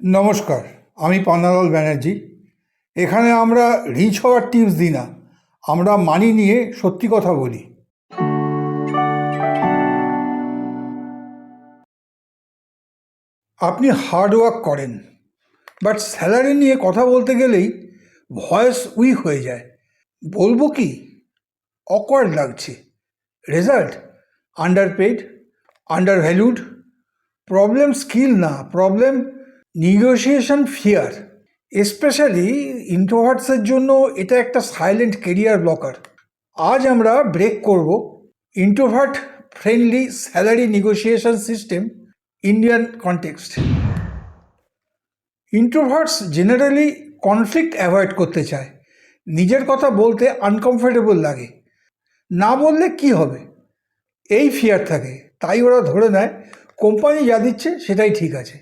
নমস্কার, আমি পান্নালাল ব্যানার্জি। এখানে আমরা রিচ হওয়ার টিপস দিই না, আমরা মানি নিয়ে সত্যি কথা বলি। আপনি হার্ড ওয়ার্ক করেন, বাট স্যালারি নিয়ে কথা বলতে গেলেই ভয়েস উইক হয়ে যায়। বলবো কি, অকওয়ার্ড লাগছে। Result underpaid, under valued. Problem skill না, প্রবলেম নিগোসিয়েশন ফিয়ার। স্পেশালি ইন্ট্রোভার্টসের জন্য এটা একটা সাইলেন্ট কেরিয়ার ব্লকার। আজ আমরা ব্রেক করব introvert friendly salary negotiation system Indian context. Introverts generally conflict avoid করতে চায়। নিজের কথা বলতে আনকমফোর্টেবল লাগে, না বললে কি হবে এই ফিয়ার থাকে। তাই ওরা ধরে নেয় কোম্পানি যা দিচ্ছে সেটাই ঠিক আছে।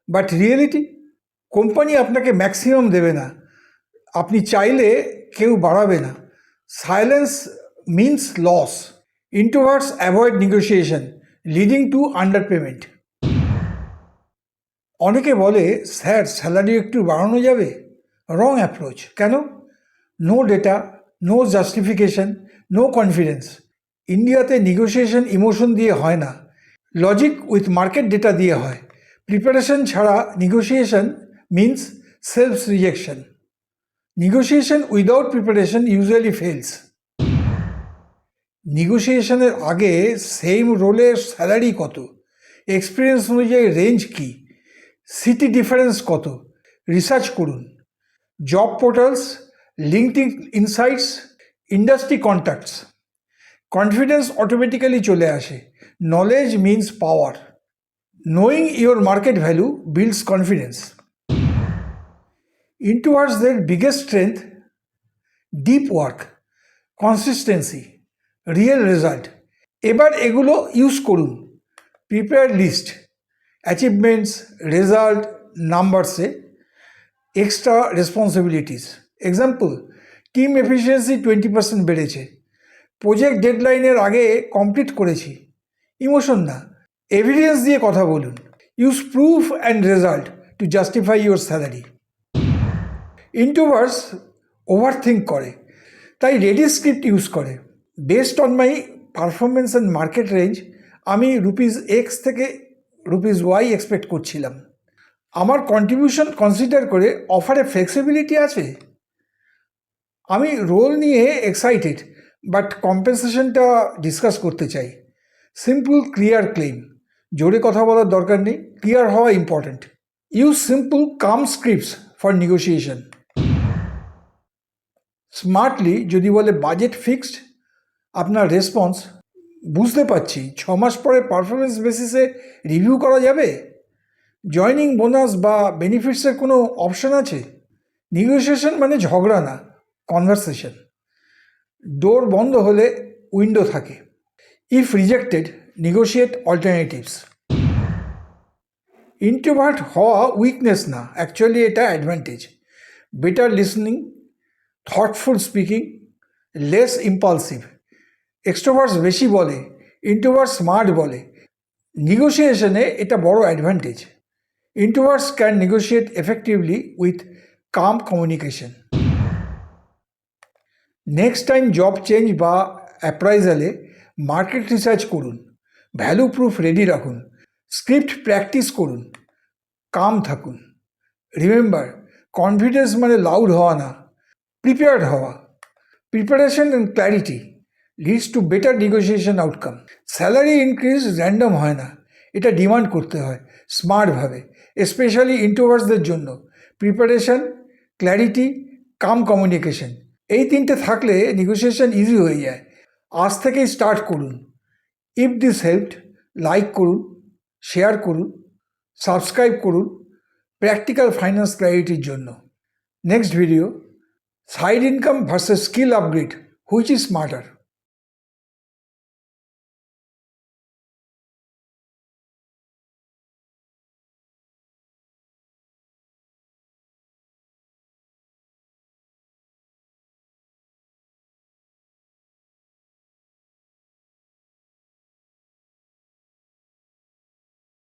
বাট রিয়েলিটি, কোম্পানি আপনাকে ম্যাক্সিমাম দেবে না, আপনি চাইলে কেউ বাড়াবে না। Silence means loss. Introverts avoid negotiation leading to underpayment. অনেকে বলে, স্যার স্যালারি একটু বাড়ানো যাবে? Wrong approach. কেন? No data, no justification, no confidence. ইন্ডিয়াতে নেগোসিয়েশন ইমোশন দিয়ে হয় না, লজিক উইথ মার্কেট ডেটা দিয়ে হয়। প্রিপারেশন ছাড়া negotiation means self rejection. Negotiation without preparation usually fails. নেগোসিয়েশনের আগে সেম রোলের স্যালারি কত, এক্সপিরিয়েন্স অনুযায়ী রেঞ্জ কী, সিটি ডিফারেন্স কত, রিসার্চ করুন। Job portals, LinkedIn insights, industry contacts. Confidence automatically চলে আসে। Knowledge means power. Knowing your market value builds confidence. ইন্ট্রোভার্টসদের biggest strength deep work, consistency, real result. এবার এগুলো ইউজ করুন। প্রিপেয়ার লিস্ট, অ্যাচিভমেন্টস, রেজাল্ট, নাম্বারসে, extra responsibilities. Example, team efficiency 20% বেড়েছে, project ডেডলাইনের আগে complete করেছি। ইমোশন না, এভিডেন্স দিয়ে কথা বলুন। Use proof and result to justify your salary. Introverts overthink করে, তাই রেডি স্ক্রিপ্ট ইউজ করে। Based on my performance and market range আমি ₹X থেকে ₹Y এক্সপেক্ট করছিলাম। আমার কন্ট্রিবিউশন কনসিডার করে অফারে ফ্লেক্সিবিলিটি আছে। আমি রোল নিয়ে এক্সাইটেড, বাট কম্পেনসেশনটা ডিসকাস করতে চাই। সিম্পল ক্লিয়ার ক্লেম, জোরে কথা বলার দরকার নেই, ক্লিয়ার হওয়া important. Use simple calm scripts for negotiation. Smartly যদি বলে বাজেট ফিক্সড, আপনার রেসপন্স, বুঝতে পারছি, 6 মাস পরে পারফরমেন্স বেসিসে রিভিউ করা যাবে। জয়নিং বোনাস বা বেনিফিটসের কোনো অপশন আছে? নেগোসিয়েশন মানে ঝগড়া না, কনভারসেশন। ডোর বন্ধ হলে উইন্ডো থাকে। If rejected, negotiate alternatives. Introvert হওয়া উইকনেস না, অ্যাকচুয়ালি এটা advantage. Better listening, thoughtful speaking, less impulsive. এক্সট্রোভার্টস বেশি বলে, ইন্ট্রোভার্টস স্মার্ট বলে। নেগোসিয়েশনে এটা বড় advantage. Introverts can negotiate effectively with come communication. Next time job change বা অ্যাপ্রাইজালে মার্কেট রিসার্চ করুন, ভ্যালু প্রুফ রেডি রাখুন, স্ক্রিপ্ট প্র্যাকটিস করুন, কাম থাকুন। রিমেম্বার, কনফিডেন্স মানে লাউড হওয়া না, প্রিপেয়ার্ড হওয়া। Preparation and clarity leads to better negotiation outcome. Salary increase random হয় না, এটা ডিমান্ড করতে হয় স্মার্টভাবে। স্পেশালি ইন্ট্রোভার্টসদের জন্য প্রিপারেশন, ক্ল্যারিটি, কাম কমিউনিকেশন, এই তিনটে থাকলে নেগোসিয়েশন ইজি হয়ে যায়। আজ থেকেই স্টার্ট করুন। ইফ দিস হেল্পড, লাইক করুন, শেয়ার করুন, সাবস্ক্রাইব করুন প্র্যাকটিক্যাল ফাইন্যান্স ক্ল্যারিটির জন্য। Next video, side income versus skill upgrade, which is smarter.